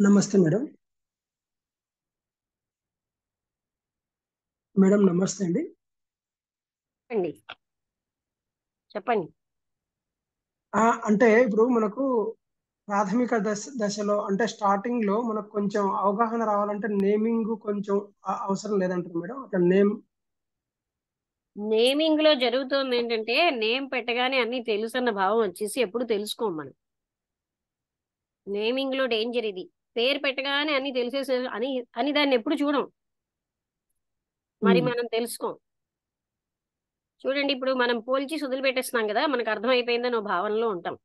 నమస్తే madam. Madam నమస్తే అండి. అండి చెప్పండి. అంటే ఇప్పుడు మనకు ప్రాథమిక దశలో అంటే స్టార్టింగ్ లో మనకు కొంచెం అవగాహన రావాలంటే నేమింగ్ కొంచెం అవసరం లేదంటారు మేడం. అట్లా నేమ్. నేమింగ్ లో జరుగుతోంది ఏంటంటే నేమ్ పెట్టగానే అన్ని తెలుసన్న భావం వచ్చేసి ఎప్పుడు తెలుసుకోం మనం. నేమింగ్ లో డేంజర్ ఇది. పేరు పెట్టగానే అన్ని తెలిసేసే అని అని దాన్ని ఎప్పుడు చూడం. మరి మనం తెలుసుకోం. చూడండి, ఇప్పుడు మనం పోల్చి వదిలి పెట్టేస్తున్నాం కదా, మనకు అర్థమైపోయిందని ఓ భావనలో ఉంటాం.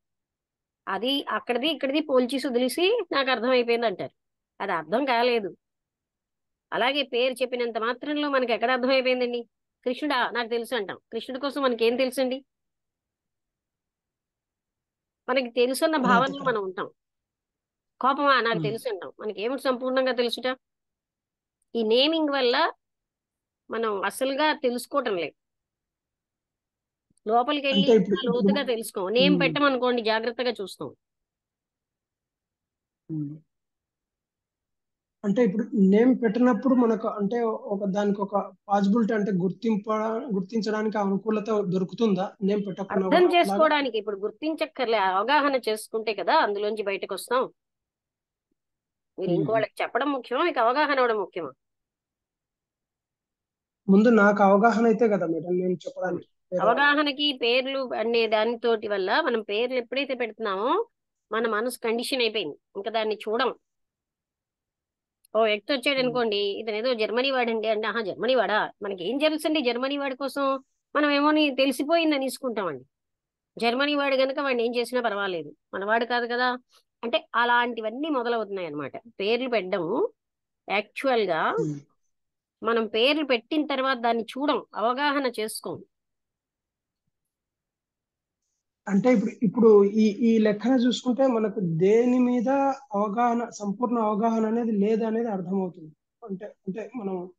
అది అక్కడిది ఇక్కడిది పోల్చి వదిలేసి నాకు అర్థమైపోయింది అంటారు. అది అర్థం కాలేదు. అలాగే పేరు చెప్పినంత మాత్రంలో మనకి ఎక్కడ అర్థమైపోయిందండి? కృష్ణుడా నాకు తెలుసు అంటాం. కృష్ణుడి కోసం మనకి ఏం తెలుసండి? మనకి తెలుసన్న అదైతే భావనలో మనం కరెక్ట్. ఉంటాం. కోపమా నాకు తెలుసు అంటాం. మనకి ఏమిటి సంపూర్ణంగా తెలుసుట? ఈ నేమింగ్ వల్ల మనం అసలుగా తెలుసుకోవటం లేదు. లోపలికి వెళ్ళి అంటే ఇప్పుడు ఇంకా ఇప్పుడు లోతుగా తెలుసుకోం. నేమ్ ఉమ్, పెట్టమనుకోండి జాగ్రత్తగా చూస్తాం. ఉమ్. అంటే ఇప్పుడు నేమ్ పెట్టినప్పుడు మనకు అంటే దానికి ఒక పాసిబిలిటీ అంటే గుర్తించడానికి అనుకూలత దొరుకుతుందా నేమ్ పెట్టకున్నా అర్థం కూడా అలాగా? చేసుకోవడానికి ఇప్పుడు గుర్తించక్కర్లే, అవగాహన చేసుకుంటే కదా అందులోంచి బయటకు వస్తాం. మీరు ఉమ్. ఇంకోళ్ళకి చెప్పడం ముఖ్యమా, మీకు అవగాహన అవ్వడం ముఖ్యమా? ముందు నాకు అవగాహన అయితే కదా మేడం నేను అవును. చెప్పడానికి వేరే వాళ్ళకి. అవగాహనకి పేర్లు అనే దానితోటి వల్ల మనం పేర్లు ఎప్పుడైతే పెడుతున్నామో మన మనసు కండిషన్ అయిపోయింది. ఇంకా దాన్ని చూడం. ఓ వ్యక్తి వచ్చాడు ఉమ్. అనుకోండి, ఇతను ఏదో జర్మనీ వాడండి అంటే, ఆహా జర్మనీ వాడా, మనకి ఏం తెలుసండి జర్మనీ వాడి కోసం? మనం ఏమోని తెలిసిపోయిందని తీసుకుంటామండి. జర్మనీ వాడు గనుక వాడిని ఏం చేసినా పర్వాలేదు, మనవాడు కాదు కదా. అంటే అలాంటివన్నీ మొదలవుతున్నాయి అన్నమాట. పేర్లు పెట్టడం యాక్చువల్ గా ఉమ్. మనం పేర్లు పెట్టిన తర్వాత దాన్ని చూడం, అవగాహన చేసుకోం. అంటే ఇప్పుడు ఈ లెక్కన చూసుకుంటే మనకు దేని మీద సంపూర్ణ అవగాహన అనేది లేదనేది అర్థమవుతుంది. అంటే అంటే మనం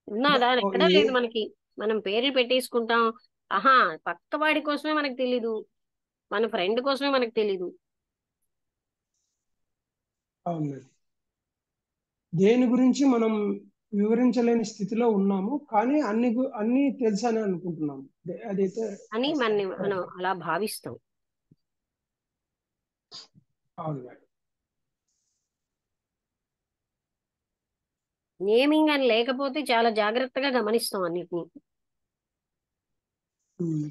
అంటే ఉన్నదా ఓ ఎక్కడా ఏ లేదు మనకి. మనం పేర్లు పెట్టేసుకుంటాం. ఆహా, పక్క వాడి కోసమే మనకు తెలీదు, మన ఫ్రెండ్ కోసమే మనకు తెలీదు. అవును. దేని గురించి మనం వివరించలేని స్థితిలో ఉన్నాము, కానీ అన్ని తెలుసని అనుకుంటున్నాము. అదైతే అని మనం కరెక్ట్. అలా భావిస్తాం. అవును మేడం. నేమింగ్ అని లేకపోతే చాలా జాగ్రత్తగా గమనిస్తాం అన్నిటిని. ఉమ్.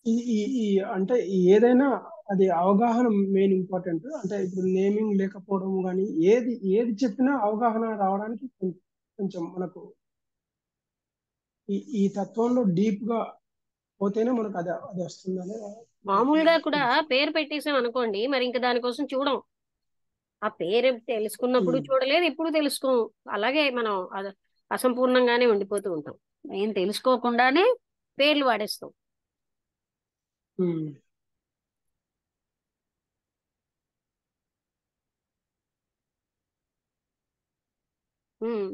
ఈ ఈ ఈ అంటే ఏదైనా అది అవగాహన మెయిన్ ఇంపార్టెంట్. అంటే ఇప్పుడు నేమింగ్ లేకపోవడం కానీ ఏది ఏది చెప్పినా అవగాహన రావడానికి కొంచెం మనకు ఈ తత్వంలో డీప్ గా పోతేనే మనకు అది వస్తుందని నాకు మామూలుగా కూడా తెలుసు. పేరు పెట్టేసాం అనుకోండి, మరి ఇంకా దానికోసం చూడం. ఆ పేరు తెలుసుకున్నప్పుడు ఉమ్. చూడలేదు, ఇప్పుడు తెలుసుకోం. అలాగే మనం అసంపూర్ణంగానే ఉండిపోతూ ఉంటాం. ఏం తెలుసుకోకుండానే పేర్లు వాడేస్తాం. ఉమ్.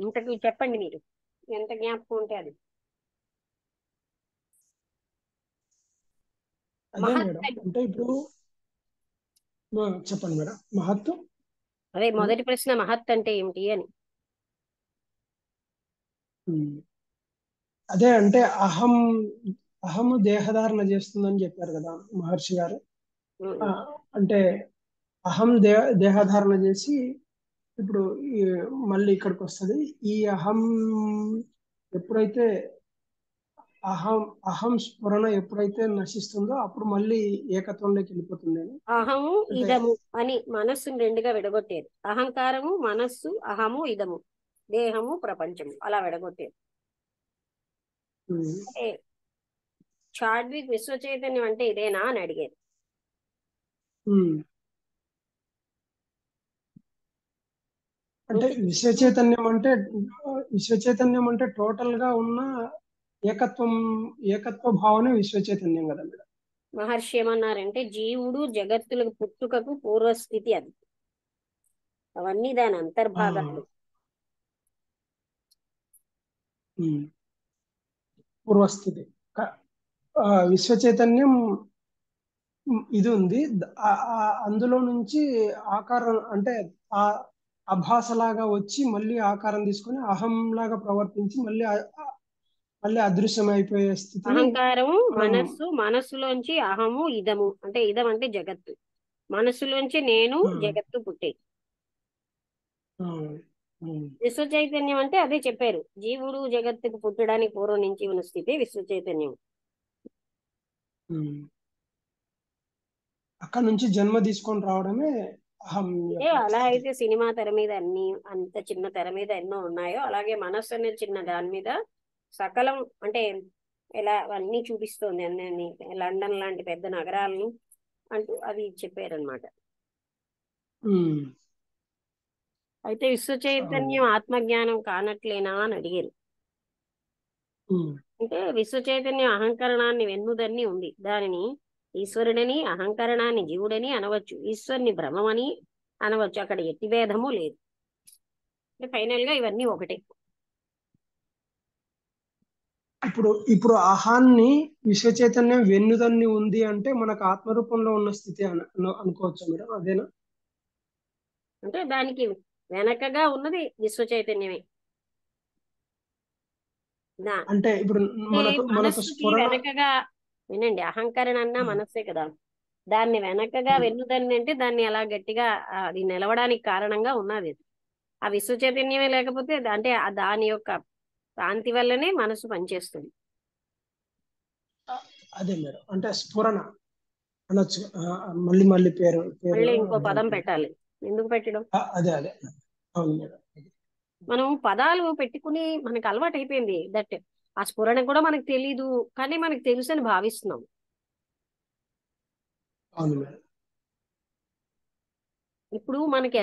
ఇంతకు చెప్పండి మీరు, ఎంత జ్ఞాపకం ఉంటే అది. అదే మహత్ మేడం. అంటే ఇప్పుడు చెప్పండి మేడం. మహత్వం. అదే మేడం. మొదటి ప్రశ్న, మహత్ అంటే ఏమిటి అని. ఉమ్. అదే అంటే అహము దేహధారణ చేస్తుందని చెప్పారు కదా మహర్షి గారు. ఆ, ఉమ్. అంటే అహం దేహధారణ చేసి ఇప్పుడు ఈ మళ్ళీ ఇక్కడికి వస్తుంది. ఈ అహం ఎప్పుడైతే అహం అహం స్ఫురణ ఎప్పుడైతే నశిస్తుందో అప్పుడు మళ్ళీ ఏకత్వంలోకి వెళ్ళిపోతుంది అని. అహము అంటే ఇదము అని మనస్సును రెండుగా విడగొట్టేది. అహంకారము మనస్సు, అహము ఇదము, దేహము ప్రపంచము, అలా విడగొట్టేది. ఉమ్, అంటే చాడ్విక్ విశ్వ చైతన్యం అంటే ఇదేనా అని అడిగేది. ఉమ్, అంటే ఇంక విశ్వ చైతన్యం అంటే టోటల్ గా ఉన్న ఏకత్వం ఏకత్వ భావనే విశ్వ చైతన్యం కదా మేడం. మహర్షి ఏమన్నారంటే జీవుడు జగత్తులకు పుట్టుకకు పూర్వస్థితి అది. అవన్నీ దాని ఆ, అంతర్భాగాలు. ఉమ్, పూర్వస్థితి. క- విశ్వ చైతన్యం ఇది ఉంది. అందులో నుంచి ఆకారం అంటే ఆ అభాసలాగా వచ్చి మళ్ళీ ఆకారం తీసుకొని అహం లాగా ప్రవర్తించి మళ్ళీ అదృశ్యమైపోయే స్థితిని అహంకారము మనం మనస్సు, మనస్సులోంచి అహము, ఇదము. అంటే ఇదం అంటే జగత్తు. మనస్సులోంచి నేను, ఆ, జగత్తు పుట్టే. ఆ, ఉమ్, విశ్వ చైతన్యం అంటే అదే చెప్పారు. జీవుడు జగత్తుకు పుట్టడానికి పూర్వం నుంచి ఉన్న స్థితి విశ్వ చైతన్యం. ఉమ్. అక్కడ నుంచి జన్మ తీసుకొని రావడమే అహం అంటే యొక్క అలా స్థితి. అయితే సినిమా తెర మీద అన్ని అంత చిన్న తెర మీద ఎన్నో ఉన్నాయో, అలాగే మనస్సు అనేది చిన్న దాని మీద సకలం అంటే ఇలా అన్ని చూపిస్తోంది. అన్ని లండన్ లాంటి పెద్ద నగరాలను అంటూ అది చెప్పారనమాట. ఉమ్, అయితే విశ్వ అవును. చైతన్యం ఆత్మజ్ఞానం కానట్లేనా అని అడిగారు. ఉమ్, అంటే విశ్వ చైతన్యం అహంకరణాన్ని వెన్నుదన్ని ఉంది. దానిని ఈశ్వరుడని, అహంకరణాన్ని జీవుడని అనవచ్చు. ఈశ్వరుని బ్రహ్మమని అనవచ్చు. అక్కడ ఎట్టి భేదము లేదు. అంటే ఫైనల్ గా ఇవన్నీ ఒకటే. ఇప్పుడు అహాన్ని విశ్వ చైతన్యం వెన్నుదన్ని ఉంది అంటే మనకు ఆత్మరూపంలో ఉన్న స్థితి అనుకోవచ్చు మేడం, అదేనా? అంటే దానికి వెనకగా ఉన్నది విశ్వ చైతన్యమే. నా అంటే ఇప్పుడు అంటే మనకు మనకు మనస్సుకి స్ఫురణ. వెనకగా వినండి, అహంకరణ అన్నా ఉమ్, మనస్సే కదా. దాన్ని వెనకగా ఉమ్, వెన్నుదన్ని అంటే దాన్ని అలా గట్టిగా అది నిలవడానికి కారణంగా ఉన్నది. ఆ విశ్వ చైతన్యమే లేకపోతే అంటే దాని యొక్క కాంతి వల్లనే మనసు పనిచేస్తుంది. అదే మేడం, అంటే స్ఫురణ అనొచ్చు. మళ్ళీ మళ్ళీ పేరు పేరు మళ్ళీ ఇంకో పదం దానికి పెట్టాలి. ఎందుకు పెట్టడం? అదే అవును మేడం. మనం పదాలు పెట్టుకుని మనకు అలవాటు అయిపోయింది. దట్ ఆ స్ఫురణ కూడా మనకు తెలీదు, కానీ మనకు తెలుసు అని భావిస్తున్నాం. అవును మేడం. ఇప్పుడు మనకి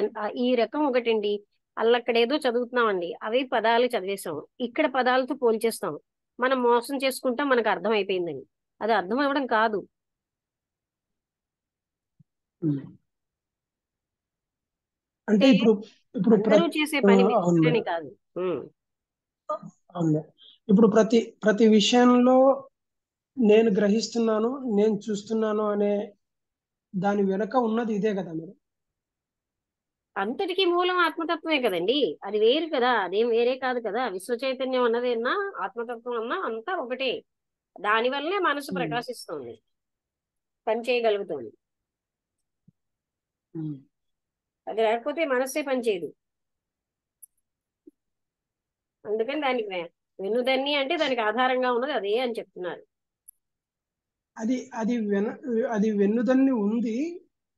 ఈ రకం ఒకటండి. అల్లక్కడేదో చదువుతున్నామండి, అవి పదాలు చదివేశాం. ఇక్కడ పదాలతో పోల్చేస్తాం. మనం మోసం చేసుకుంటాం మనకు అర్థం అయిపోయిందని. అది అర్థం అవ్వడం కాదు. ఉమ్. అంటే అంటే ఇప్పుడు ఇప్పుడు అందరూ చేసే పని అవును మిత్రులని మేడం. కాదు. ఉమ్. అవును మేడం. ఇప్పుడు ప్రతి విషయంలో నేను గ్రహిస్తున్నాను, నేను చూస్తున్నాను అనే దాని వెనక ఉన్నది ఇదే కదా మేడం. అంతటికీ మూలం ఆత్మతత్వమే కదండి. అది వేరు కదా, అదేం వేరే కాదు కదా. విశ్వ చైతన్యం అన్నదేనా ఆత్మతత్వం అన్నా అంతా ఒకటే. దాని వల్లే మనసు ఉమ్, ప్రకాశిస్తుంది, పని చేయగలుగుతుంది. ఉమ్. అది లేకపోతే మనస్సే పని చేయదు. అందుకని దానికి వెన్నుదన్ని అంటే దానికి ఆధారంగా ఉన్నది అదే అని చెప్తున్నారు. అది అది అది వెన్నుదన్ని ఉంది.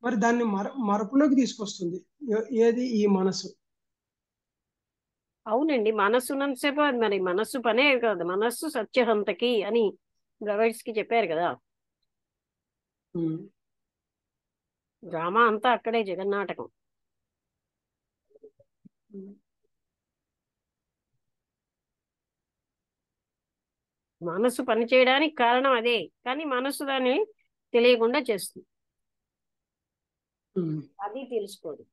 మరి దాన్ని మరపులోకి తీసుకొస్తుంది. ఏది ఈ మనసు. అవునండి, మనస్సు ఉన్నంతసేపు అది మరి మనస్సు పనే కాదు. మనస్సు సత్యహంతకి అని బ్రదర్స్ కి చెప్పారు కదా. ఉమ్, డ్రామా అంతా అక్కడే జగన్నాటకం. ఉమ్, మనస్సు పని చేయడానికి కారణం అదే, కానీ మనస్సు దాన్ని తెలియకుండా చేస్తుంది. ఉమ్. అది తెలుసుకోదు.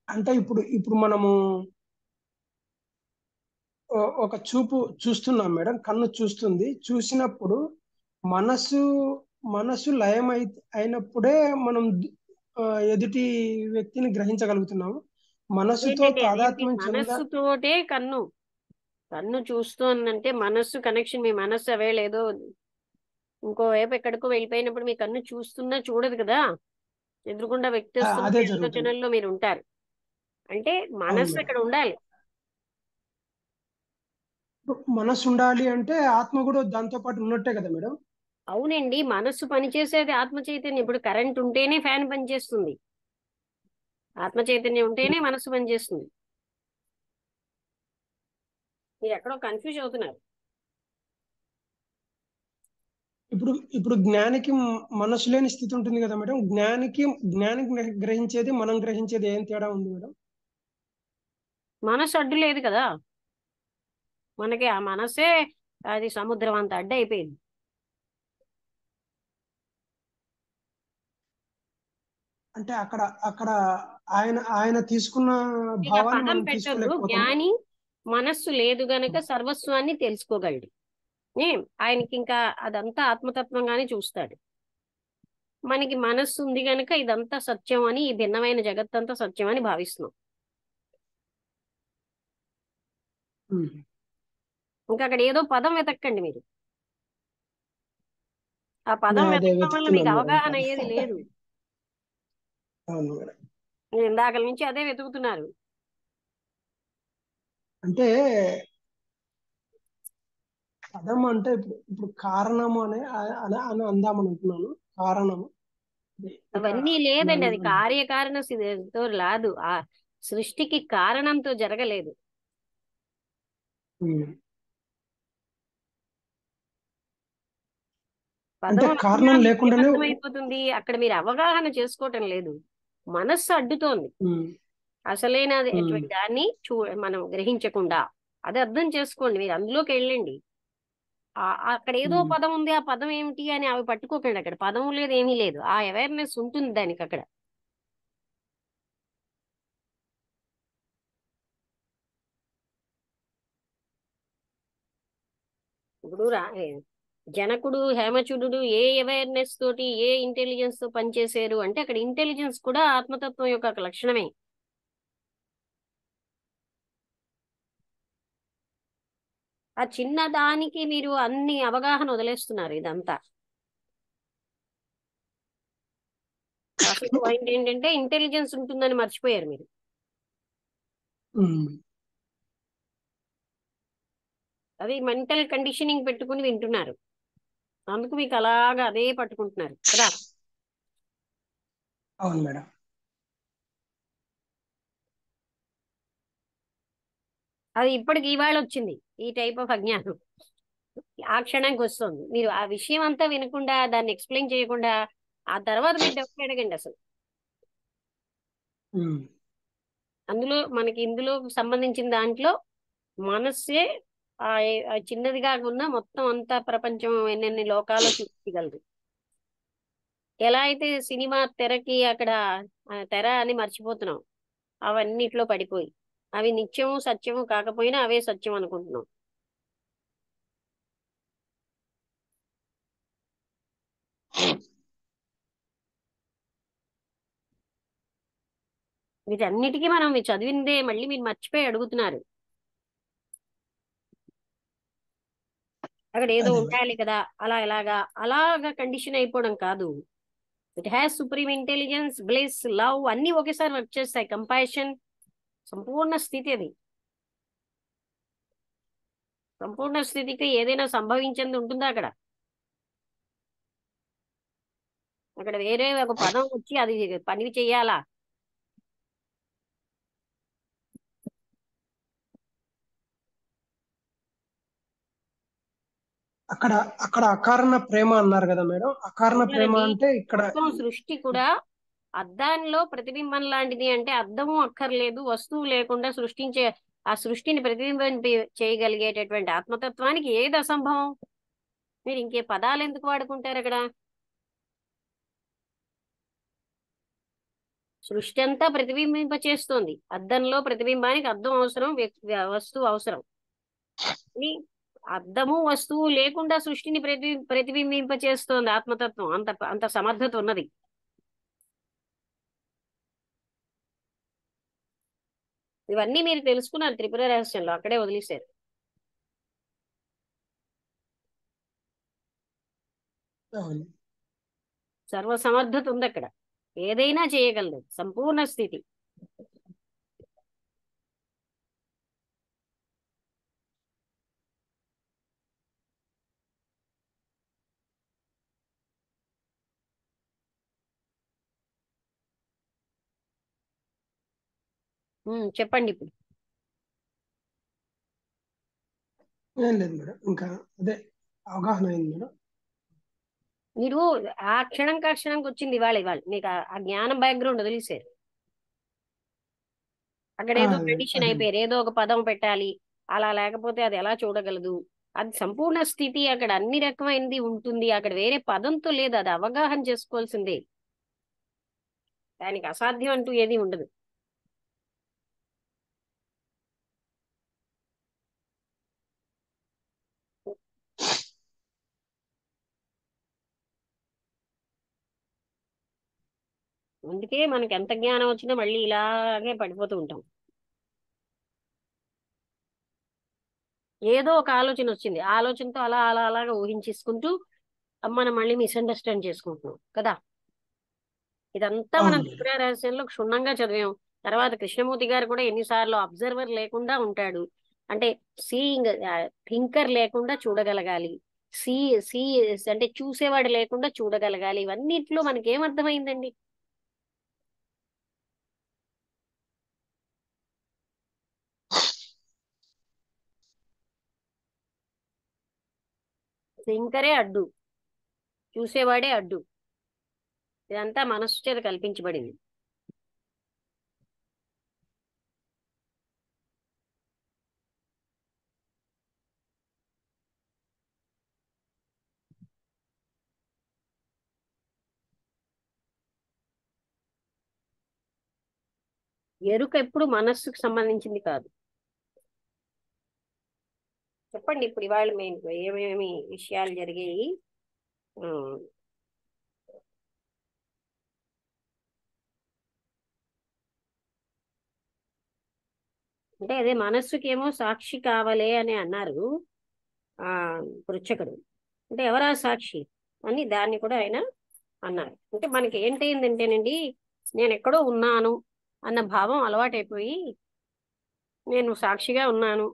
అంటే ఇప్పుడు మనము ఒక చూపు చూస్తున్నాం మేడం, కన్ను చూస్తుంది. చూసినప్పుడు మనసు మనసు అయినప్పుడే మనం ఆ, ఎదుటి వ్యక్తిని గ్రహించగలుగుతున్నాము. మనసుతో ఏంటంటే అదేంటి, తాదాత్మ్యం మనస్సుతోటే కన్ను. కన్ను చూస్తోందంటే మనస్సు కనెక్షన్. మీ మనస్సు అవేళ ఏదో ఇంకో వైపు ఎక్కడికో వెళ్ళిపోయినప్పుడు మీ కన్ను చూస్తున్నా చూడదు కదా. ఎదురుకుండా వ్యక్తి వస్తున్న అదే మీ జరుగుతుంది. ఆలోచనల్లో మీరు ఉంటారు. అంటే అవును మనస్సు మేడం. అక్కడ ఉండాలి. మనసు ఉండాలి అంటే ఆత్మ కూడా దాంతో పాటు ఉన్నట్టే కదా మేడం. అవునండి, మనస్సు పనిచేసేది ఆత్మ చైతన్యం. ఇప్పుడు కరెంట్ ఉంటేనే ఫ్యాన్ పనిచేస్తుంది. ఆత్మ చైతన్యం ఉంటేనే మనస్సు పనిచేస్తుంది. మీరు ఎక్కడో కన్ఫ్యూజ్ అవుతున్నారు. ఇప్పుడు జ్ఞానికి మనసు లేని స్థితి ఉంటుంది కదా మేడం. జ్ఞానికి గ్రహించేది మనం గ్రహించేది ఏం తేడా ఉంది మేడం? మనస్సు అడ్డు లేదు కదా. మనకి ఆ మనస్సే అది సముద్రం అంత అడ్డు అయిపోయింది. అంటే అక్కడ అక్కడ ఆయన ఆయన తీసుకున్న ఇక భావాన్ని పదం మనం పెట్టొద్దు. తీసుకోలేకపోతామా? జ్ఞాని మనస్సు లేదు గనక సర్వస్వాన్ని తెలుసుకోగలడు. ఆయనకి ఇంకా అదంతా ఆత్మతత్వంగానే చూస్తాడు. మనకి మనస్సు ఉంది గనక ఇదంతా సత్యం అని, ఈ భిన్నమైన జగత్తంతా సత్యం అని భావిస్తున్నాం. ఇంకా అక్కడ ఏదో పదం వెతక్కండి మీరు. ఆ పదం నేను అదే వెతకడం వల్ల మీకు వెతుకుతున్నాను మేడం. అవగాహన అయ్యేది లేదు. అవును మేడం. మీరు ఇందాక నుంచి అదే వెతుకుతున్నారు. అంటే పదం అంటే ఇప్పుడు కారణము అని అందాం అనుకున్నాను. కారణము ఇంకా అవన్నీ లేదండి, దాని అది కార్యకారణ స్థితితో రాదు. ఆ సృష్టికి కారణంతో జరగలేదు. ఉమ్. అంటే పదం విన్నా కారణం మీకు లేకుండానే ఏమర్థమైపోతుంది, అక్కడ మీరు అవగాహన చేసుకోవటం లేదు, మనస్సు అడ్డుతోంది. ఉమ్, అసలైన ఉమ్, దాన్ని మనం గ్రహించకుండా అది అర్థం చేసుకోండి. మీరు అందులోకి వెళ్ళండి. అక్కడ ఏదో ఉమ్. పదం ఉంది, ఆ పదం ఏమిటి అని అవి పట్టుకోకండి. అక్కడ పదం లేదు, ఏమీ లేదు. ఆ అవేర్నెస్ ఉంటుంది దానికి అక్కడ. ఇప్పుడు జనకుడు హేమచూడు ఏ అవేర్నెస్ తోటి, ఏ ఇంటెలిజెన్స్ తో పనిచేశారు అంటే, అక్కడ ఇంటెలిజెన్స్ కూడా ఆత్మతత్వం యొక్క ఒక లక్షణమే. ఆ చిన్న దానికి మీరు అన్ని అవగాహన వదిలేస్తున్నారు. ఇదంతా అసలు పాయింట్ ఏంటంటే ఇంటెలిజెన్స్ ఉంటుందని మర్చిపోయారు మీరు. ఉమ్. అది మెంటల్ కండిషనింగ్ పెట్టుకుని వింటున్నారు. అందుకు మీకు అలాగా అదే పట్టుకుంటున్నారు కదా. అవును మేడం. అది ఇప్పటికి ఇవాళ వచ్చింది, ఈ టైప్ ఆఫ్ అజ్ఞానం ఆ క్షణానికి వస్తుంది. మీరు ఆ విషయం అంతా వినకుండా, దాన్ని ఎక్స్ప్లెయిన్ చేయకుండా, ఆ తర్వాత మీరు డౌట్ అడగండి అసలు. ఉమ్. అందులో మనకి ఇందులో సంబంధించిన దాంట్లో మనస్సే ఆ చిన్నదిగా ఉన్న మొత్తం అంతా ప్రపంచం ఎన్నెన్ని లోకాలో చూపించగలదు. ఎలా అయితే సినిమా తెరకి అక్కడ తెర అని మర్చిపోతున్నాం, అవన్నిట్లో పడిపోయి అవి నిత్యము సత్యము కాకపోయినా అవే సత్యం అనుకుంటున్నాం. వీటన్నిటికీ మనం మీరు చదివిందే మళ్ళీ మీరు మర్చిపోయి అడుగుతున్నారు. అక్కడ ఏదో అదే మేడం. ఉండాలి కదా, అలా ఎలాగా అలాగా కండిషన్ అయిపోవడం కాదు. It has supreme intelligence, bliss, love అన్ని ఒకేసారి వర్క్ చేస్తాయి. కంపాషన్, సంపూర్ణ స్థితి అది. సంపూర్ణ స్థితికి ఏదైనా సంభవించింది ఉంటుందా అక్కడ? అక్కడ వేరే ఒక పదం వచ్చి అది పని చెయ్యాలా? అక్కడ అక్కడ అకారణ ప్రేమ అన్నారు కదా మేడం. అకారణ ప్రేమ అంతేనండి. అంటే ఇక్కడ మొత్తం సృష్టి కూడా అద్దంలో ప్రతిబింబం లాంటిది. అంటే అద్దము అక్కర్లేదు, వస్తువు లేకుండా సృష్టించే ఆ సృష్టిని ప్రతిబింబం చేయగలిగేటటువంటి ఆత్మతత్వానికి ఏది అసంభవం? మీరు ఇంకే పదాలు ఎందుకు వాడుకుంటారు అక్కడ? సృష్టి అంతా ప్రతిబింబింప చేస్తోంది. అద్దంలో ప్రతిబింబానికి అద్దం అవసరం, వస్తువు అవసరం. ఈ అద్దము వస్తువు లేకుండా సృష్టిని ప్రతిబింబింప చేస్తోంది ఆత్మతత్వం. అంత అంత సమర్థత ఉన్నది. ఇవన్నీ మీరు తెలుసుకున్నారు త్రిపుర రహస్యంలో, అక్కడే వదిలేశారు. అవును. సర్వ సమర్థత ఉంది అక్కడ, ఏదైనా చేయగలదు, సంపూర్ణ స్థితి. చెప్పండి ఇప్పుడు. ఏం లేదు మేడం. ఇంకా అదే అవగాహన అయింది మేడం. మీరు ఆ క్షణంకి ఆ క్షణంకి వచ్చింది ఇవాళ ఇవాళ మీకు ఆ జ్ఞానం బ్యాక్గ్రౌండ్ వదిలేశారు. అక్కడ ఏదో అదే కండిషన్ అదే అయిపోయారు, ఏదో ఒక పదం పెట్టాలి, అలా లేకపోతే అది ఎలా చూడగలదు. అది సంపూర్ణ స్థితి, అక్కడ అన్ని రకమైనది ఉంటుంది. అక్కడ వేరే పదంతో లేదు, అది అవగాహన చేసుకోవాల్సిందే. దానికి అసాధ్యం అంటూ ఏది ఉండదు. అందుకే మనకి ఎంత జ్ఞానం వచ్చినా మళ్ళీ ఇలాగే పడిపోతూ ఉంటాం. ఏదో ఒక ఆలోచన వచ్చింది, ఆ ఆలోచనతో అలా అలా అలాగా ఊహించేసుకుంటూ మనం మళ్ళీ మిస్అండర్స్టాండ్ చేసుకుంటున్నాం కదా. ఇదంతా మనం అవును మేడం. త్రిపుర రహస్యంలో క్షుణ్ణంగా చదివాం. తర్వాత కృష్ణమూర్తి గారు కూడా ఎన్నిసార్లు అబ్జర్వర్ లేకుండా ఉంటాడు, అంటే సీయింగ్, థింకర్ లేకుండా చూడగలగాలి, సీ సీ అంటే చూసేవాడు లేకుండా చూడగలగాలి. ఇవన్నిట్లో మనకి ఏమర్థమైందండి? థింకరే అడ్డు, చూసేవాడే అడ్డు. ఇదంతా మనస్సు చేత కల్పించబడింది. ఎరుక ఎప్పుడు మనస్సుకు సంబంధించింది కాదు. చెప్పండి ఇప్పుడు ఇవాళ మీకు ఏమేమి విషయాలు జరిగాయి? ఆ, అంటే అదే మనస్సుకేమో సాక్షి కావాలే అని అన్నారు ఆ పృచ్ఛకుడు. అంటే ఎవరా సాక్షి అని దాన్ని కూడా ఆయన అన్నారు. అంటే మనకి ఏంటంటేనండి, నేను ఎక్కడో ఉన్నాను అన్న భావం అలవాటైపోయి నేను సాక్షిగా ఉన్నాను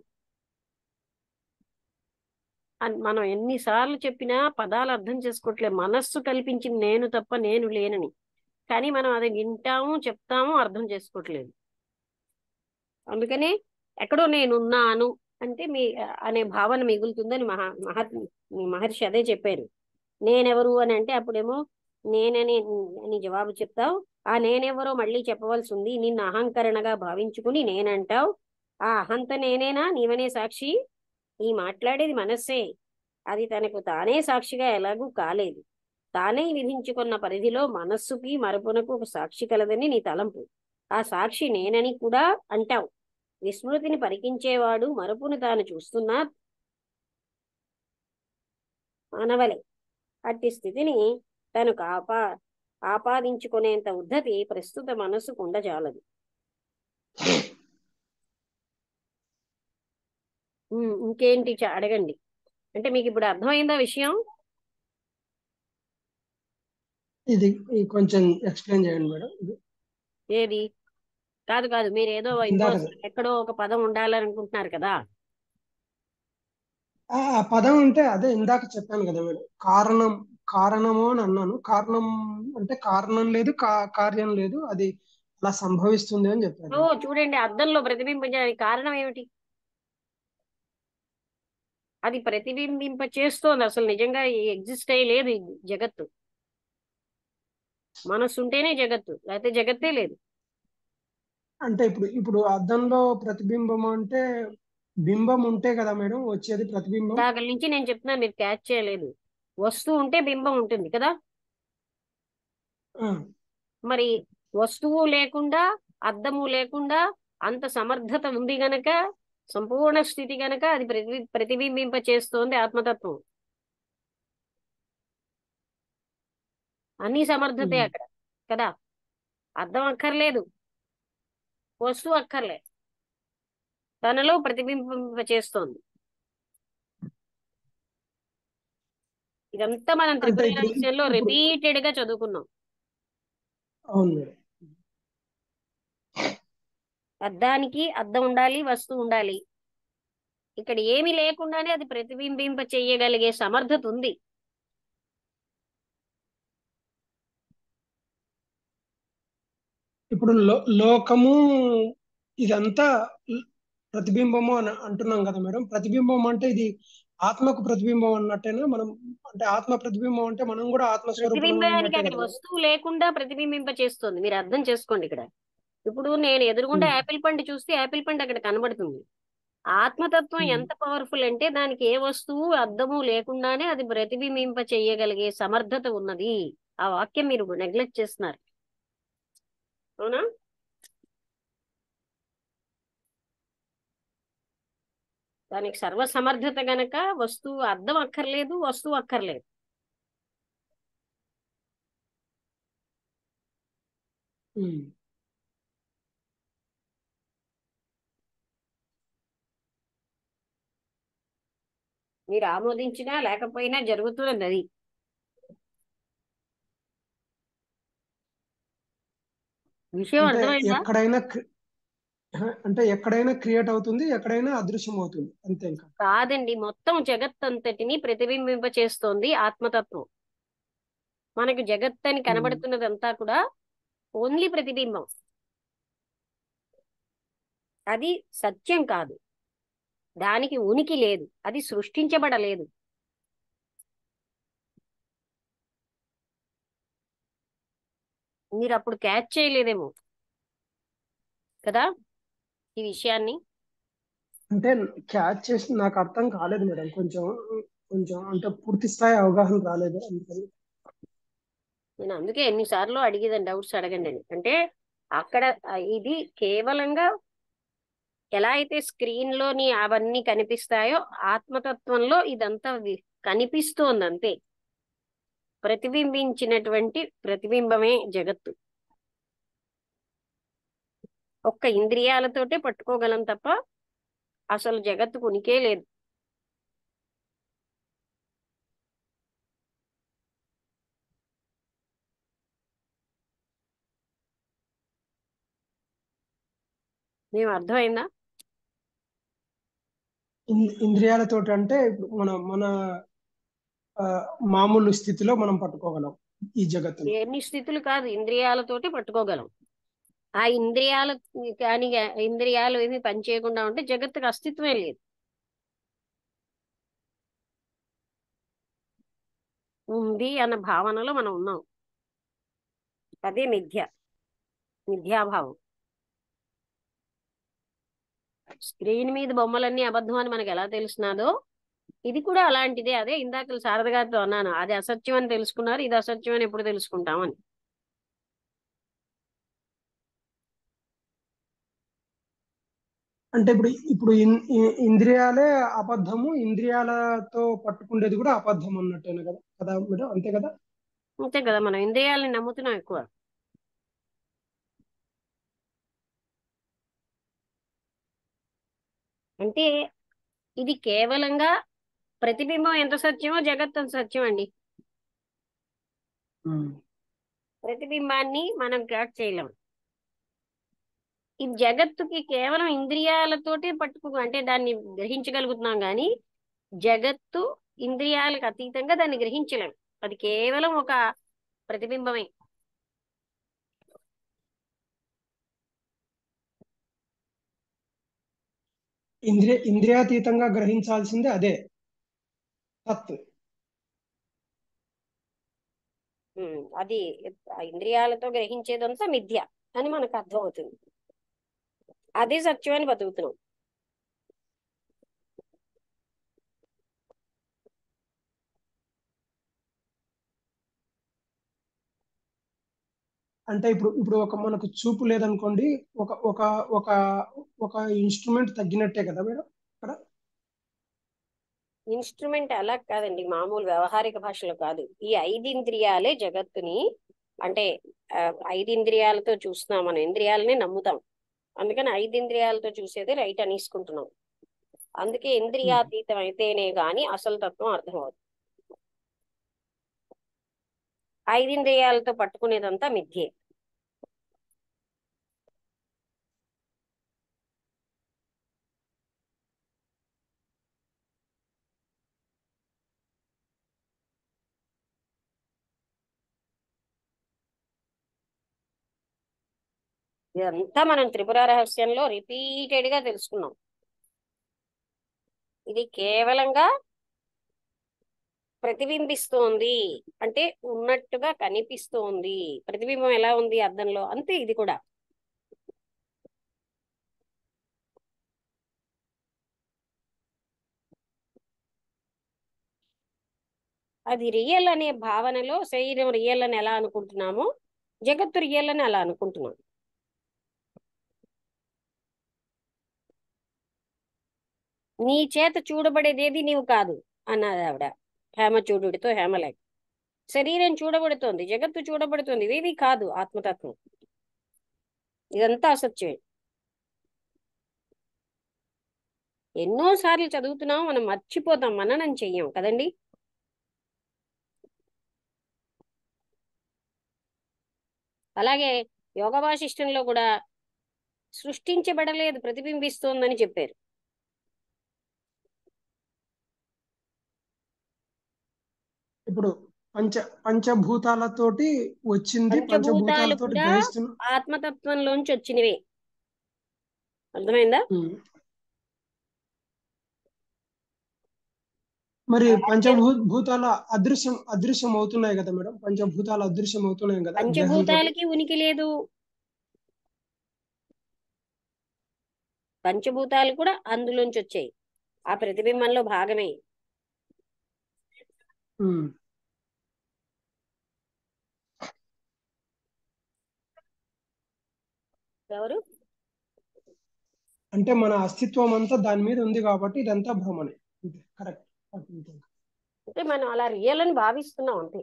అని మనం ఎన్నిసార్లు చెప్పినా పదాలు అర్థం చేసుకోవట్లేదు. మనస్సు కల్పించింది నేను తప్ప నేను లేనని. కానీ మనం అది వింటాము, చెప్తాము, అర్థం చేసుకోవట్లేదు. అందుకనే ఎక్కడో నేనున్నాను అంటే మీ అనే భావన మిగులుతుందని మహర్షి అదే చెప్పారు. నేనెవరు అని అంటే అప్పుడేమో నేనని అని జవాబు చెప్తావు. ఆ నేనెవరో మళ్ళీ చెప్పవలసి ఉంది. నిన్ను అహంకరణగా భావించుకుని నేనంటావు. ఆ అహంత నేనేనా నీవనే సాక్షి? ఈ మాట్లాడేది మనస్సే. అది తనకు తానే సాక్షిగా ఎలాగూ కాలేదు. తానే విధించుకున్న పరిధిలో మనస్సుకి మరపునకు ఒక సాక్షి కలదని నీ తలంపు. ఆ సాక్షి నేనని కూడా అంటావు. విస్మృతిని పరికించేవాడు మరపును తాను చూస్తున్నా మానవలే. అట్టి స్థితిని తను ఆపాదించుకునేంత ఉద్ధతి ప్రస్తుత మనస్సుకు ఉండజాలదు. ఇంకేంటి అడగండి. అంటే మీకు ఇప్పుడు అర్థమైందా విషయం? ఇది కొంచెం ఎక్స్ప్లెయిన్ చేయండి మేడం. ఏది? కాదు కాదు, మీరు ఏదో ఇందాక ఎక్కడో ఒక పదం ఉండాలని అనుకుంటున్నారు కదా. ఆ పదం అంటే అదే ఇందాక చెప్పాను కదా మేడం, కారణం. కారణము అని అన్నాను. కారణం అంటే కారణం లేదు, కార్యం లేదు, అది అలా సంభవిస్తుంది అని ఓ చెప్పాను. చూడండి, అద్దంలో ప్రతిబింబించడానికి కారణం ఏమిటి? అది ప్రతిబింబింప చేస్తోంది. అసలు నిజంగా ఎగ్జిస్ట్ అయ్యి లేదు ఈ జగత్తు. మనస్సు ఉంటేనే జగత్తు, లేకపోతే జగత్తే లేదు. అంటే ఇప్పుడు అద్దంలో ప్రతిబింబం అంటే బింబం ఉంటే కదా మేడం వచ్చేది ప్రతిబింబం. ఇందాక నుంచి నేను చెప్తున్నాను, మీరు క్యాచ్ చేయలేదు. వస్తువు ఉంటే బింబం ఉంటుంది కదా. ఆ, మరి వస్తువు లేకుండా, అద్దము లేకుండా అంత సమర్థత ఉంది గనక, సంపూర్ణ స్థితి గనక అది ప్రతిబింబింప చేస్తోంది ఆత్మతత్వం. అన్ని సమర్థతే ఉమ్. అక్కడ కదా. అద్దం అక్కర్లేదు, వస్తువు అక్కర్లేదు, తనలో ప్రతిబింబింప చేస్తోంది. ఇదంతా మనం అంటే త్రిపుర ఇప్పుడు రహస్యంలో ఇప్పుడు రిపీటెడ్ గా చదువుకున్నాం. అవును మేడం. అద్దానికి అద్దం ఉండాలి, వస్తువు ఉండాలి. ఇక్కడ ఏమీ లేకుండానే అది ప్రతిబింబింప చెయ్యగలిగే సమర్థత ఉంది. ఇప్పుడు లోకము ఇదంతా ప్రతిబింబము అని అంటున్నాం కదా మేడం. ప్రతిబింబం అంటే ఇది ఆత్మకు ప్రతిబింబం అన్నట్టేనా మనం? అంటే ఆత్మ ప్రతిబింబం అంటే మనం కూడా ఆత్మస్వరూపులం ప్రతిబింబానికి అన్నట్టే అక్కడ కదా మేడం. వస్తువు లేకుండా ప్రతిబింబింప చేస్తుంది. మీరు అర్థం చేసుకోండి ఇక్కడ. ఇప్పుడు నేను ఎదురుగుండా ఉమ్, యాపిల్ పండు చూస్తే యాపిల్ పండు అక్కడ కనబడుతుంది. ఆత్మతత్వం ఉమ్. ఎంత పవర్ఫుల్ అంటే దానికి ఏ వస్తువు అద్దము లేకుండానే అది ప్రతిబింబింప చెయ్యగలిగే సమర్థత ఉన్నది. ఆ వాక్యం మీరు నెగ్లెక్ట్ చేస్తున్నారు. అవునా? దానికి సర్వ సమర్థత గనక వస్తువు అద్దం అక్కర్లేదు, వస్తువు అక్కర్లేదు. ఉమ్. మీరు ఆమోదించినా లేకపోయినా జరుగుతున్నది అది. విషయం అంటే అర్థమైందా? ఎక్కడైనా అంటే ఎక్కడైనా క్రియేట్ అవుతుంది, ఎక్కడైనా అదృశ్యం అవుతుంది, అంతే ఇంకా. కాదండి, మొత్తం జగత్తంతటిని ప్రతిబింబింప చేస్తోంది ఆత్మతత్వం. మనకు జగత్ అని ఉమ్. కనబడుతున్నదంతా కూడా ఓన్లీ ప్రతిబింబం. అది సత్యం కాదు, దానికి ఉనికి లేదు, అది సృష్టించబడలేదు. మీరు అప్పుడు క్యాచ్ చేయలేదేమో కదా ఈ విషయాన్ని. అంటే క్యాచ్ చేసి నాకు అర్థం కాలేదు మేడం, కొంచెం కొంచెం అంటే పూర్తి స్థాయి అవగాహన రాలేదు అందుకని. నేను అందుకే ఎన్నిసార్లు అడిగేదాన్ని డౌట్స్ అడగండి అని. అంటే అక్కడ ఇది కేవలంగా ఎలా అయితే స్క్రీన్ లోని అవన్నీ కనిపిస్తాయో ఆత్మతత్వంలో ఇదంతా కనిపిస్తోంది అంతే. ప్రతిబింబించినటువంటి ప్రతిబింబమే జగత్తు. ఒక్క ఇంద్రియాలతోటే పట్టుకోగలం తప్ప అసలు జగత్తుకు ఉనికే లేదు. మేము అర్థమైందా? ఇంద్రియాలతోటి అంటే ఇప్పుడు మన మన ఆ, మామూలు స్థితిలో మనం పట్టుకోగలం ఈ జగత్తును. ఎన్ని స్థితులు కాదు, ఇంద్రియాలతోటి పట్టుకోగలం. ఆ ఇంద్రియాలు కానీ ఇంద్రియాలు ఏమి పనిచేయకుండా ఉంటే జగత్తుకు అస్తిత్వమే లేదు. ఉంది అన్న భావనలో మనం ఉన్నాం. అదే మిథ్యాభావం. స్క్రీన్ మీద బొమ్మలన్నీ అబద్ధం అని మనకు ఎలా తెలిసినాదో ఇది కూడా అలాంటిదే. అదే ఇందాక శారద గారితో అన్నాను, అది అసత్యం అని తెలుసుకున్నారు, ఇది అసత్యం అని ఎప్పుడు తెలుసుకుంటామని. అంటే ఇప్పుడు ఇప్పుడు ఇంద్రియాలే అబద్ధము, ఇంద్రియాలతో పట్టుకుండేది కూడా అబద్ధం అన్నట్టేనా కదా కదా మేడం, అంతే కదా? అంతే కదా, మనం ఇంద్రియాలని నమ్ముతున్నాం ఎక్కువ. అంటే ఇది కేవలంగా ప్రతిబింబం ఎంత సత్యమో జగత్ అంత సత్యం అండి. ఉమ్. ప్రతిబింబాన్ని మనం క్యాచ్ చేయలేం. ఈ జగత్తుకి కేవలం ఇంద్రియాలతోటి అంటే దాన్ని గ్రహించగలుగుతున్నాం కానీ జగత్తు ఇంద్రియాలకు అతీతంగా దాన్ని గ్రహించలేం. అది కేవలం ఒక ప్రతిబింబమే. ఇంద్రియాతీతంగా గ్రహించాల్సిందే అదే తత్. అది ఆ ఇంద్రియాలతో గ్రహించేదంతా మిథ్య అని మనకు అర్థమవుతుంది. అదే సత్యం అని బతుకుతున్నాం. అంటే ఇప్పుడు ఇప్పుడు ఒక మనకు చూపు లేదనుకోండి, ఒక ఒక ఒక ఒక ఇన్స్ట్రుమెంట్ తగ్గినట్టే కదా మేడం అక్కడ. ఇన్స్ట్రుమెంట్ అలా కాదండి, మామూలు వ్యవహారిక భాషలో కాదు. ఈ ఐదింద్రియాలే జగత్తుని అంటే ఆ, ఐదింద్రియాలతో చూస్తున్నాం, మనం ఇంద్రియాలని నమ్ముతాం. అందుకని ఐదింద్రియాలతో చూసేది రైట్ అనేసుకుంటున్నాం. అందుకే ఉమ్. ఇంద్రియాతీతం అయితేనే గాని అసలు తత్వం అర్థమవుతుంది. ఐదింద్రియాలతో పట్టుకునేదంతా మిథ్యే. ఇదంతా మనం త్రిపుర రహస్యంలో రిపీటెడ్ గా తెలుసుకున్నాం. ఇది కేవలంగా ప్రతిబింబిస్తోంది, అంటే ఉన్నట్టుగా కనిపిస్తోంది. ప్రతిబింబం ఎలా ఉంది అద్దంలో, అంతే ఇది కూడా. అది రియల్ అనే భావనలో శరీరం రియల్ అని ఎలా అనుకుంటున్నామో జగత్తు రియల్ అని అలా అనుకుంటున్నాం. నీ చేత చూడబడేదేది నీవు కాదు అన్నది ఆవిడ హేమచూడుడితో హేమలేఖ. శరీరం చూడబడుతోంది, జగత్తు చూడబడుతోంది, ఇవేవి కాదు ఆత్మతత్వం. ఇదంతా అసత్యమే. ఎన్నోసార్లు చదువుతున్నాం, మనం మర్చిపోతాం, మననం చెయ్యం కదండి. అలాగే యోగ వాసిష్టంలో కూడా సృష్టించబడలేదు, ప్రతిబింబిస్తోందని చెప్పారు. ఇప్పుడు పంచభూతాలతోటి వచ్చింది, పంచభూతాలు పంచభూతాలతోటి కూడా గ్రహిస్తున్న. ఆత్మతత్వంలోంచి వచ్చినవే. అర్థమైందా? మరి అలాగే భూతాల అదృశ్యం అవుతున్నాయి కదా మేడం, పంచభూతాలు అదృశ్యం అవుతున్నాయి కదా దేహంతో. పంచభూతాలకి ఉనికి లేదు. పంచభూతాలు కూడా అందులోంచి వచ్చాయి, ఆ ప్రతిబింబంలో భాగమే. ఎవరు? అంటే మన అస్తిత్వం అంతా దాని మీద ఉంది కాబట్టి ఇదంతా భ్రమనే. కరెక్ట్. అంటే మనం అలా రియల్ అని భావిస్తున్నాం అంతే.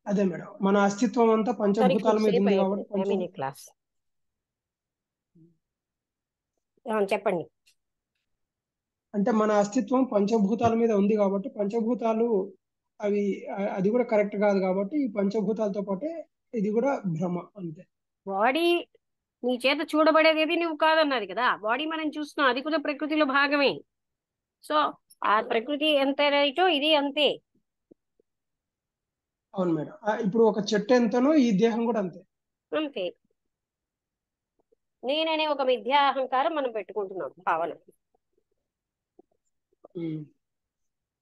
అదే మేడం, మన అస్తిత్వం అంతా సరే, పంచభూతాల మీద సేపు ఉంది అయింది కాబట్టి క్లాస్. చెప్పండి. అంటే మన అస్తిత్వం పంచభూతాల మీద ఉంది కాబట్టి పంచభూతాలు అవి అది కూడా కరెక్ట్ కాదు కాబట్టి ఈ పంచభూతాలతో పాటే ఇది కూడా భ్రమ అంతే. బాడీ నీ చేత చూడబడేది ఏది నువ్వు కాదన్నది కదా. బాడీ మనం చూస్తున్నాం, అది కూడా ప్రకృతిలో భాగమే. సో ఆ ప్రకృతి ఎంత రైటో ఇది అంతే. అవును మేడం, ఇప్పుడు ఒక చెట్టు ఎంతనో ఈ దేహం కూడా అంతే. అంతే. నేననే ఒక మిథ్యా అహంకారం మనం పెట్టుకుంటున్నాం భావన.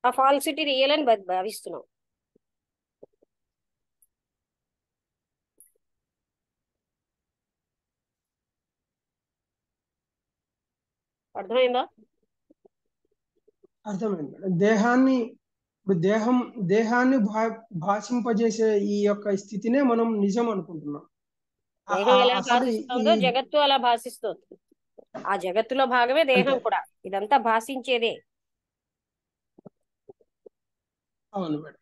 ఆ ఫాల్సిటీ రియల్ అని భావిస్తున్నాం. అర్థమైందా? అర్థమైంది మేడం. ఇప్పుడు దేహాన్ని భాషింపజేసే ఈ యొక్క స్థితినే మనం నిజం అనుకుంటున్నాం. దేహం ఎలా అసలు ఈ భాషిస్తుందో జగత్తు అలా భాషిస్తుంది. ఆ జగత్తులో భాగమే అంతే. దేహం కూడా. ఇదంతా భాషించేదే. అవును మేడం.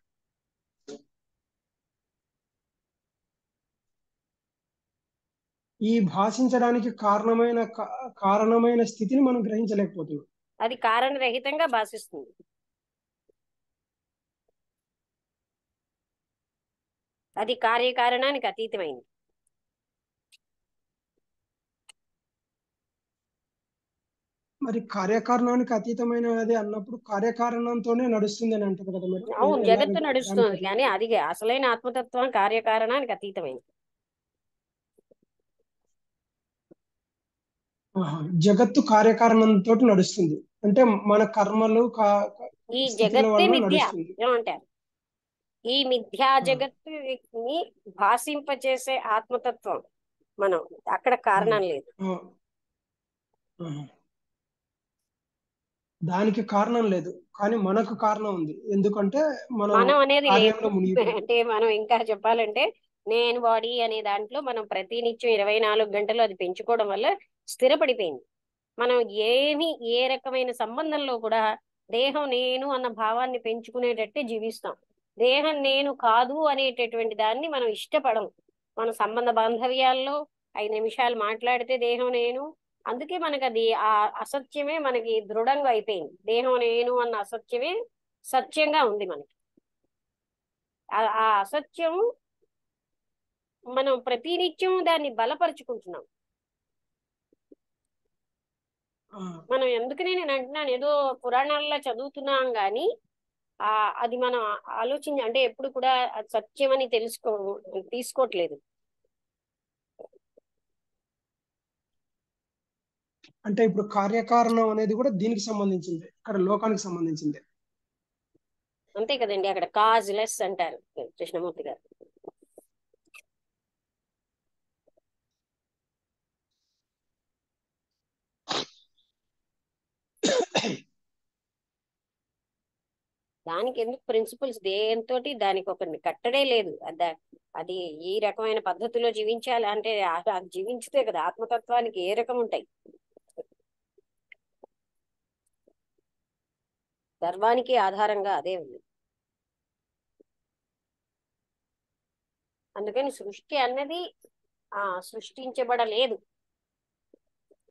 ఈ భాషించడానికి కారణమైన స్థితిని మనం గ్రహించలేకపోతున్నాం. అది కారణరహితంగా భాషిస్తుంది. అది కార్యకారణానికి అతీతమైంది. మరి కార్యకారణానికి అతీతమైనది అన్నప్పుడు కార్యకారణంతోనే నడుస్తుంది అని అంటారు కదా మేడం, అవును, ఎలాగ జగత్తు దానికి నడుస్తుంది, అతీతం? కానీ అది అసలైన ఆత్మతత్వం కార్యకారణానికి అతీతమైంది. జగత్తు కార్యకారణంతో నడుస్తుంది అంటే మన కర్మలు ఈ స్థితుల జగత్తే వల్ల మిథ్య నడుస్తుంది. ఏమంటారు? ఈ మిథ్యా ఆ, జగత్తుని భాషింపచేసే ఆత్మతత్వం మనం. అక్కడ ఆ, కారణం లేదు. ఆ, ఆ. దానికి కారణం లేదు కానీ మనకు కారణం ఉంది, ఎందుకంటే మనం మనం అనేది లేదు. కార్యంలో మునిగిపోయాం. అంటే మనం ఇంకా చెప్పాలంటే నేను బాడీ అనే దాంట్లో మనం ప్రతినిత్యం 24 గంటలు అది పెంచుకోవడం వల్ల స్థిరపడిపోయింది. మనం ఏమి ఏ రకమైన సంబంధంలో కూడా దేహం నేను అన్న భావాన్ని పెంచుకునేటట్టే జీవిస్తాం. దేహం నేను కాదు అనేటటువంటి దాన్ని మనం ఇష్టపడం. మన సంబంధ బాంధవ్యాల్లో 5 నిమిషాలు మాట్లాడితే దేహం నేను. అందుకే మనకి అది ఆ అసత్యమే మనకి దృఢంగా అయిపోయింది. దేహం నేను అన్న అసత్యమే సత్యంగా ఉంది మనకి. ఆ అసత్యం మనం ప్రతినిత్యం దాన్ని బలపరుచుకుంటున్నాం. ఆ, మనం ఎందుకని నేను అంటున్నాను, ఏదో పురాణాల్లో చదువుతున్నాం కానీ ఆ అది మనం ఆలోచించి అంటే ఎప్పుడు కూడా అది సత్యం అని తీసుకోవట్లేదు. అంటే ఇప్పుడు కార్యకారణం అనేది కూడా దీనికి సంబంధించింది, ఇక్కడ లోకానికి సంబంధించింది. అంతే కదండి, అక్కడ కాజ్ లెస్ అంటారు కృష్ణమూర్తి గారు. దానికి ఎందుకు ప్రిన్సిపల్స్ దేంతో దానికి ఒక కట్టడే లేదు. అది ఈ రకమైన పద్ధతిలో జీవించాలి అంటే అది జీవించితే కదా ఆత్మతత్వానికి ఏ రకం ఉంటాయి. సర్వానికి ఆధారంగా అదే ఉంది. అందుకని సృష్టి అన్నది సృష్టించబడలేదు.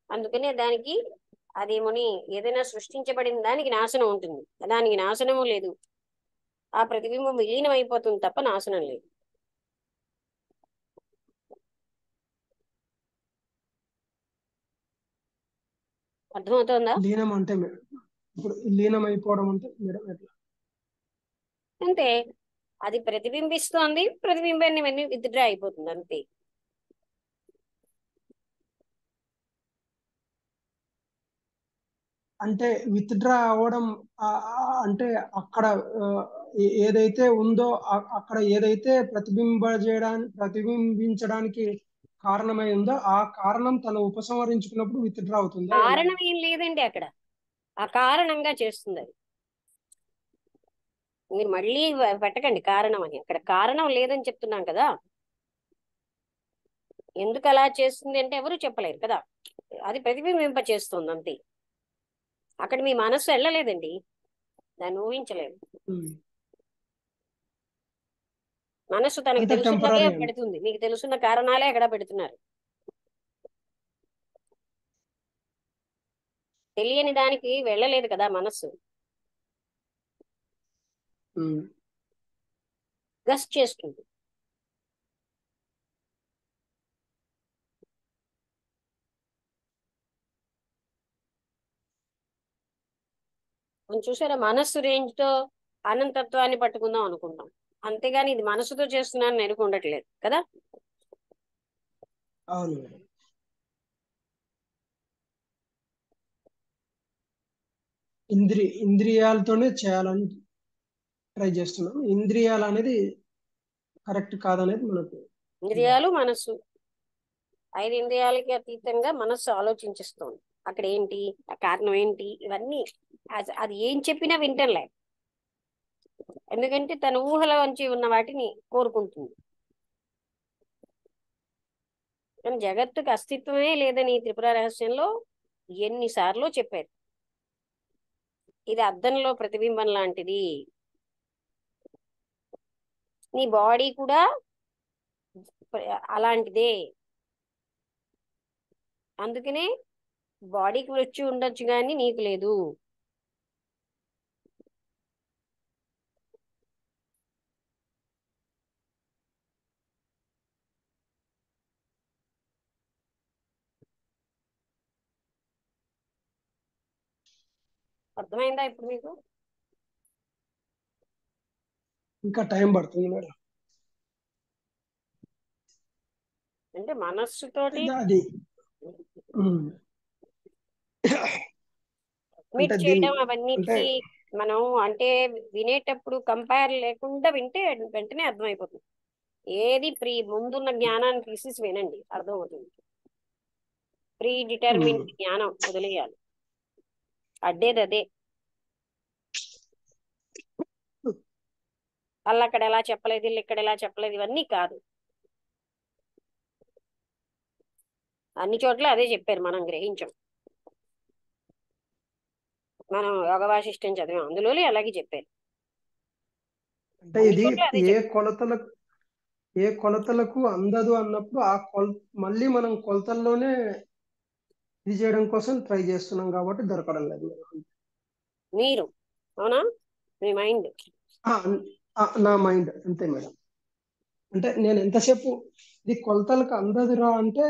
అందుకనే దానికి అదేమని ఏదైనా సృష్టించబడిన దానికి నాశనం ఉంటుంది, దానికి నాశనము లేదు. ఆ ప్రతిబింబం విలీనం అయిపోతుంది తప్ప నాశనం లేదు. అర్థమవుతోందా? లీనం అంటే ఇప్పుడు లీనం అయిపోవడం అంటే మేడం ఎట్లా? అంతే, అది ప్రతిబింబిస్తోంది, ప్రతిబింబాన్ని వెన్ని విత్డ్రా అయిపోతుంది అంతే. అంటే విత్డ్రా అవ్వడం అంటే అక్కడ ఏదైతే ఉందో అక్కడ ఏదైతే ప్రతిబింబించడానికి కారణమై ఉందో ఆ కారణం తను ఉపసంహరించుకున్నప్పుడు విత్డ్రా అవుతుందా ఎలా? కారణం ఏం లేదండి అక్కడ, ఆ కారణంగా చేస్తుంది అది. మీరు మళ్ళీ పెట్టకండి కారణం అని, అక్కడ కారణం లేదని చెప్తున్నాం కదా. ఎందుకు అలా చేస్తుంది అంటే ఎవరు చెప్పలేరు కదా, అది ప్రతిబింబింప చేస్తుంది అంతే. అక్కడ మీ మనస్సు వెళ్ళలేదండి, దాన్ని ఊహించలేదు. ఉమ్. మనస్సు తనకి అంతా తెలుసున్నదే టెంపరీ అండి. పెడుతుంది, మీకు తెలుసున్న కారణాలే అక్కడ పెడుతున్నారు. తెలియని దానికి వెళ్ళలేదు కదా మనస్సు, ఉమ్. గస్ చేస్తుంది. మనం చూసారా, మనస్సు రేంజ్ తో అనంతత్వాన్ని పట్టుకుందాం అనుకుంటాం, అంతేగాని ఇది మనసుతో చేస్తున్నానని ఎరుక ఉండట్లేదు కదా. అవును మేడం. ఇంద్రియాలతోనే చేయాలని ట్రై చేస్తున్నాం. ఇంద్రియాలు అనేది కరెక్ట్ కాదనేది మనకు ఇంద్రియాలు మనస్సు, 5 ఇంద్రియాలకి అతీతంగా మనస్సు ఆలోచించిస్తోంది. అక్కడ ఏంటి, ఆ కారణం ఏంటి, ఇవన్నీ అది ఏం చెప్పినా వింటలే, ఎందుకంటే తన ఊహలోంచి ఉన్న వాటిని కోరుకుంటుంది. కానీ జగత్తుకు అస్తిత్వమే లేదని ఈ త్రిపుర రహస్యంలో ఎన్నిసార్లు చెప్పారు. ఇది అద్దంలో ప్రతిబింబం లాంటిది, నీ బాడీ కూడా అలాంటిదే. అందుకనే బాడీకి మృత్యు ఉండొచ్చు కానీ నీకు లేదు. అర్థమైందా ఇప్పుడు మీకు? ఇంకా టైం పడుతుంది మేడం. అంటే మనస్సుతోటి అది ఉమ్. అడ్మిట్ అంటే దీన్ని చేయడం అంటే అవన్నిటికీ మనం అంటే వినేటప్పుడు కంపేర్ లేకుండా వింటే వెంటనే అర్థమైపోతుంది. ఏది ముందున్న జ్ఞానాన్ని తీసేసి వినండి, అర్థమవుతుంది. ప్రీ ఉమ్. డిటర్మిన్డ్ జ్ఞానం వదిలేయాలి, అడ్డేది అదే. వాళ్ళు అక్కడ ఎలా చెప్పలేదు, వీళ్ళు ఇక్కడ ఎలా చెప్పలేదు, ఇవన్నీ కాదు. అన్ని చోట్ల అదే చెప్పారు, మనం గ్రహించాం. మనం యోగ వాసిష్టం చదివాం, అందులో అలాగే చెప్పారు. అంటే అన్ని ఇది చోట్ల అదే ఏ చెప్పారు. కొలతలకు అందదు అన్నప్పుడు ఆ మళ్ళీ మనం కొలతల్లోనే ఇది చేయడం కోసం ట్రై చేస్తున్నాం కాబట్టి దొరకడం లేదు మేడం. మీరు అవునా, మీ మైండ్. నా మైండ్ అంతే మేడం. అంటే నేను ఎంతసేపు ఇది కొలతలకు అందదురా అంటే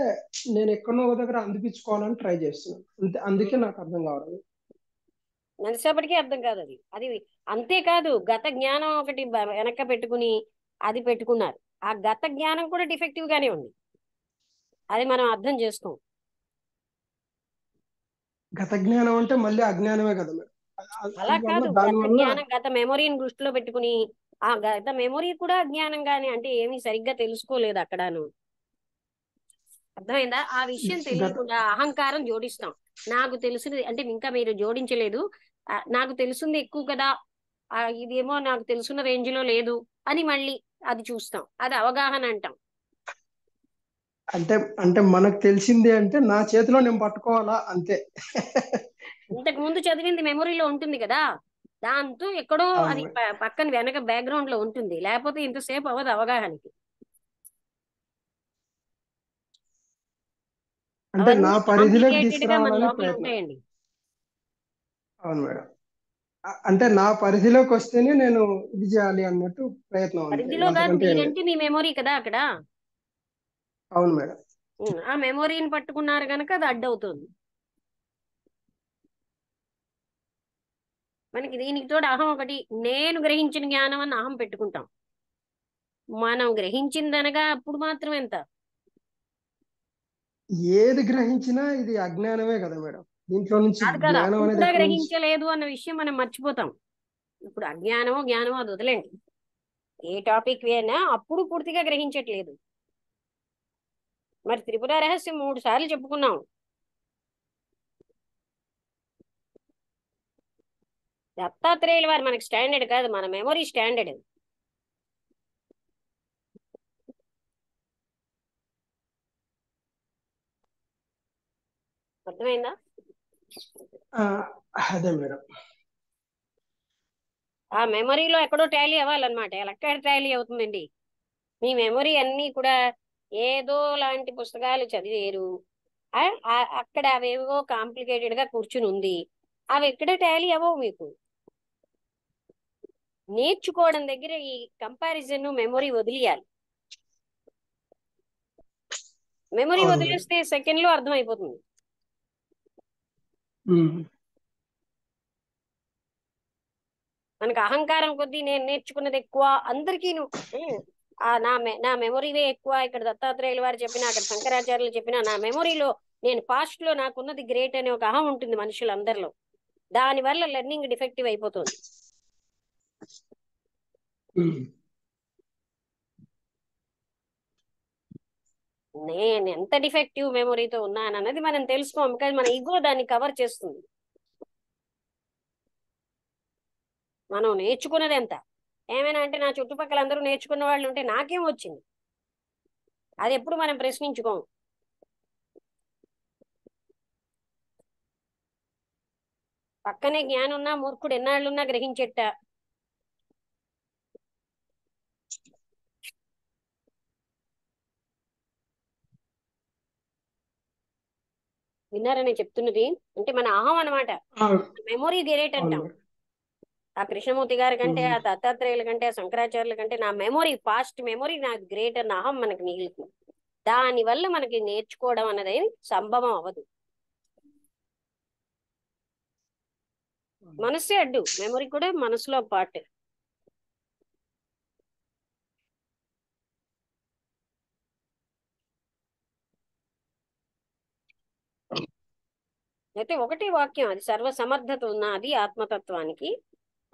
నేను ఎక్కడో ఒక దగ్గర అందిపించుకోవాలని ట్రై చేస్తున్నాను అంతే. అందుకే నాకు అర్థం కావడం లేదు. ఎంతసేపటికి అర్థం కాదు అది. అది అంతేకాదు, గత జ్ఞానం ఒకటి వెనక పెట్టుకుని అది పెట్టుకున్నారు. ఆ గత జ్ఞానం కూడా డిఫెక్టివ్ గానే ఉంది, అది మనం అర్థం చేసుకోం. గత జ్ఞానం అంటే మళ్ళీ అజ్ఞానమే కదా మేడం. అలా అందువల్ల కాదు, గత దానివల్ల జ్ఞానం గత మెమొరీని దృష్టిలో పెట్టుకుని ఆ గత మెమొరీ కూడా అజ్ఞానం గానే, అంటే ఏమీ సరిగ్గా తెలుసుకోలేదు అక్కడను. అర్థమైందా? ఆ విషయం గత తెలియకుండా అహంకారం జోడిస్తాం. నాకు తెలిసింది అంటే ఇంకా మీరు జోడించలేదు, నాకు తెలుసుంది ఎక్కువ కదా, ఇదేమో నాకు తెలుసున్న రేంజ్ లో లేదు అని మళ్ళీ అది చూస్తాం, అది అవగాహన అంటాం. అంటే అంటే మనకు తెలిసింది అంటే నా చేతిలో నేను పట్టుకోవాలా అంతే. ఇంతకు ముందు చదివింది మెమొరీలో ఉంటుంది కదా, దాంతో ఎక్కడో అవును అది మేడం. పక్కన వెనక బ్యాక్గ్రౌండ్ లో ఉంటుంది, లేకపోతే ఇంతసేపు అవ్వదు అవగాహనకి. అంటే నా అవన్నీ పరిధిలోకి కాంప్లికేటెడ్ గా మన తీసుకురావాలని లోపల ప్రయత్నం. ఉంటాయండి. అవును మేడం. అంటే నా పరిధిలోకి వస్తేనే నేను ఇది చేయాలి అన్నట్టు ప్రయత్నం, అంతే, పరిధిలో కాదు, అంతకంటే ఏం లేదు. మీరంటే మీ మెమొరీ కదా అక్కడ. అవును మేడం. ఆ మెమొరీని పట్టుకున్నారు కనుక అది అడ్డవుతుంది మనకి. దీనికి తోడు అహం ఒకటి, నేను గ్రహించిన జ్ఞానం అని అహం పెట్టుకుంటాం. మనం గ్రహించిందనగా అప్పుడు మాత్రం ఎంత. ఏది గ్రహించినా ఇది అజ్ఞానమే కదా మేడం. దీంట్లో నుంచి కాదు కాదు, జ్ఞానం అప్పుడు అనేది కూడా ఎక్కడి నుంచి? గ్రహించలేదు అన్న విషయం మనం మర్చిపోతాం. ఇప్పుడు అజ్ఞానమో జ్ఞానమో అది వదిలేండి, ఏ టాపిక్ అయినా అప్పుడు పూర్తిగా గ్రహించట్లేదు. మరి త్రిపుర రహస్యం 3 సార్లు చెప్పుకున్నాం. దత్తాత్రేయుల వారు మనకి స్టాండర్డ్ కాదు, మన మెమొరీ స్టాండర్డ్. అర్థమైందా? ఆ, అదే మేడం. ఆ మెమొరీలో ఎక్కడో టాలీ అవ్వాలన్నమాట. ఎక్కడ టాలీ అవుతుందండి? మీ మెమొరీ అన్నీ కూడా ఏదో లాంటి పుస్తకాలు చదివేరు, అక్కడ అవేవో కాంప్లికేటెడ్ గా కూర్చుని ఉంది, అవి ఎక్కడ టాలీ అవ్వవు మీకు. నేర్చుకోవడం దగ్గర ఈ కంపారిజన్ మెమొరీ వదిలేయాలి. మెమొరీ అవును మేడం. వదిలేస్తే సెకండ్ లో అర్థం అయిపోతుంది. ఉమ్. మనకు అహంకారం కొద్దీ నేను నేర్చుకున్నది ఎక్కువ అందరికీ నా మెమొరీవే ఎక్కువ. ఇక్కడ దత్తాత్రేయుల వారు చెప్పినా, అక్కడ శంకరాచార్యులు చెప్పినా, నా మెమొరీలో నేను పాస్ట్ లో నాకున్నది గ్రేట్ అనే ఒక అహం ఉంటుంది మనుషులందరిలో. దాని వల్ల లెర్నింగ్ డిఫెక్టివ్ అయిపోతుంది. ఉమ్. నేను ఎంత డిఫెక్టివ్ మెమొరీతో ఉన్నానన్నది మనం తెలుసుకోం, కానీ మన ఈగో దాన్ని కవర్ చేస్తుంది. మనం నేర్చుకున్నది ఎంత, ఏమైనా అంటే నా చుట్టుపక్కల అందరూ నేర్చుకున్న వాళ్ళు ఉంటే నాకేం వచ్చింది, అది ఎప్పుడు మనం ప్రశ్నించుకోం. పక్కనే జ్ఞానం ఉన్నా మూర్ఖుడు ఎన్నాళ్ళున్నా గ్రహించెట్ట. విన్నారని చెప్తున్నది, అంటే మన అహం అన్నమాట. ఆ, మెమొరీ గ్రేట్ అవును అంటాం. మేడం. ఆ కృష్ణమూర్తి గారి కంటే, ఉమ్. ఆ దత్తాత్రేయుల కంటే, ఆ శంకరాచార్యుల కంటే నా మెమొరీ, పాస్ట్ మెమొరీ నాకు గ్రేట్ అన్న అహం మనకి మిగులుతుంది. దాని వల్ల మనకి నేర్చుకోవడం అన్నది సంభవం అవ్వదు. మనస్సే అడ్డు, మెమొరీ కూడా మనసులో పార్ట్. అయితే ఒకటే వాక్యం, అది సర్వసమర్థత ఉన్నది ఆత్మతత్వానికి.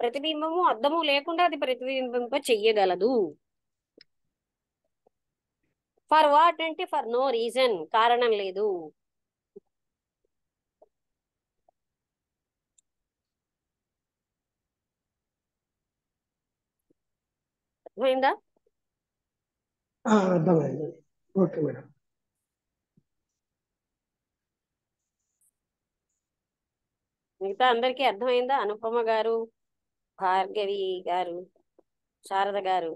ప్రతిబింబము అద్దము లేకుండా అది ప్రతిబింబింప చెయ్యగలదు. ఫర్ వాట్ అంటే ఫర్ నో రీజన్, కారణం లేదు. అర్థమైందా? అర్థమైంది. Okay madam. మిగతా అందరికీ అర్థమైందా? అనుపమ గారు, భార్గవి గారు, శారద గారు.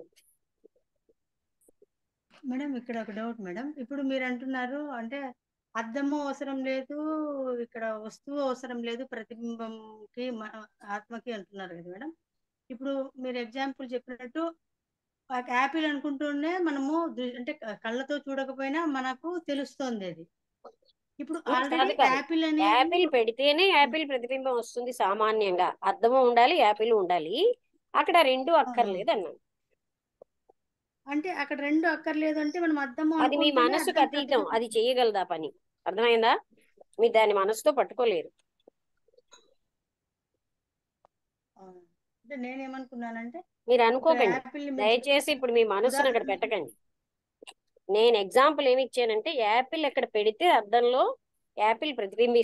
మేడం ఇక్కడ ఒక డౌట్ మేడం. ఇప్పుడు మీరు అంటున్నారు అంటే అద్దము అవసరం లేదు, ఇక్కడ వస్తువు అవసరం లేదు ప్రతిబింబంకి ఆత్మకి అంటున్నారు కదా మేడం. ఇప్పుడు మీరు ఎగ్జాంపుల్ చెప్పినట్టు యాపిల్ అనుకుంటూనే మనము అంటే కళ్ళతో చూడకపోయినా మనకు తెలుస్తోంది అది. ఇప్పుడు ఆల్రెడీ కాదు కాదు, యాపిల్ అనేది యాపిల్ పెడితేనే యాపిల్ ప్రతిబింబం వస్తుంది సామాన్యంగా. అద్దము ఉండాలి, యాపిల్ ఉండాలి, అక్కడ రెండు అక్కర్లేదు అన్నాను. అంటే అక్కడ రెండు అక్కర్లేదు అంటే మనం అద్దము అది మీ అనుకుంటేనే మనసుకు అద్దం అతీతం, అది చేయగలదా పని? అర్థమైందా? మీరు దాన్ని మనసుతో పట్టుకోలేరు. అంటే నేనేమనుకున్నానంటే మీరు ఇప్పుడు అనుకోకండి, యాపిల్ దయచేసి ఇప్పుడు మీ మనసును అక్కడ ఉదాహరణ పెట్టకండి. నేను ఎగ్జాంపుల్ ఏమి ఇచ్చానంటే, యాపిల్ ఎక్కడ పెడితే అద్దంలో యాపిల్ ప్రతిబింబిస్తుంది.